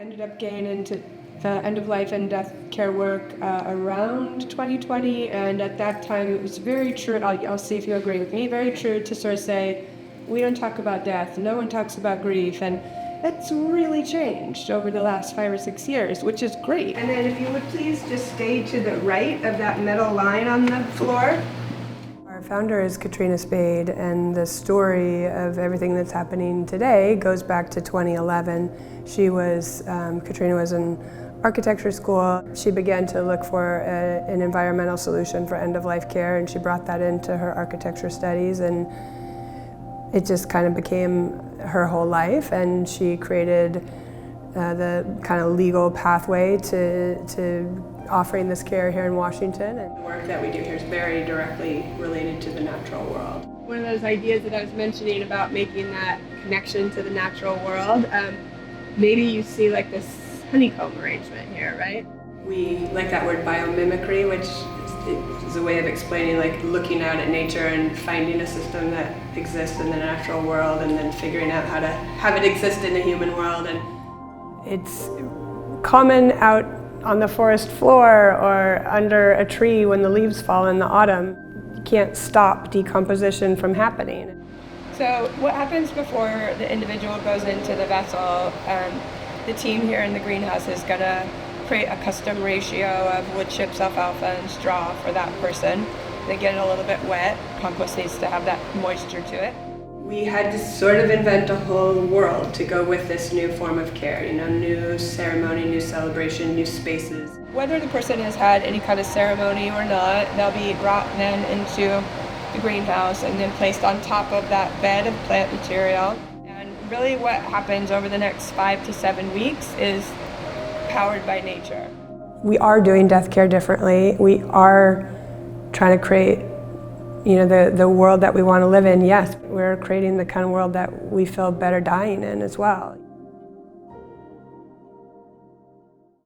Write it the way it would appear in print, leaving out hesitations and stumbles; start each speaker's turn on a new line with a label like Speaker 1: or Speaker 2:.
Speaker 1: Ended up getting into the end-of-life and death care work around 2020, and at that time it was very true, I'll see if you agree with me, very true to sort of say, we don't talk about death, no one talks about grief, and that's really changed over the last 5 or 6 years, which is great. And then if you would please just stay to the right of that metal line on the floor. Our founder is Katrina Spade, and the story of everything that's happening today goes back to 2011. Katrina was in architecture school. She began to look for an environmental solution for end-of-life care, and she brought that into her architecture studies, and it just kind of became her whole life, and she created the kind of legal pathway to offering this care here in Washington. And the work that we do here is very directly related to the natural world. One of those ideas that I was mentioning about making that connection to the natural world, maybe you see like this honeycomb arrangement here, right? We like that word biomimicry, which is a way of explaining like looking out at nature and finding a system that exists in the natural world and then figuring out how to have it exist in the human world. And it's common out on the forest floor or under a tree when the leaves fall in the autumn. You can't stop decomposition from happening. So what happens before the individual goes into the vessel, the team here in the greenhouse is going to create a custom ratio of wood chips, alfalfa, and straw for that person. They get it a little bit wet. Compost needs to have that moisture to it. We had to sort of invent a whole world to go with this new form of care, new ceremony, new celebration, new spaces. Whether the person has had any kind of ceremony or not, they'll be brought then into the greenhouse and then placed on top of that bed of plant material. And really what happens over the next 5 to 7 weeks is powered by nature. We are doing death care differently. We are trying to create the world that we want to live in. Yes, we're creating the kind of world that we feel better dying in as well.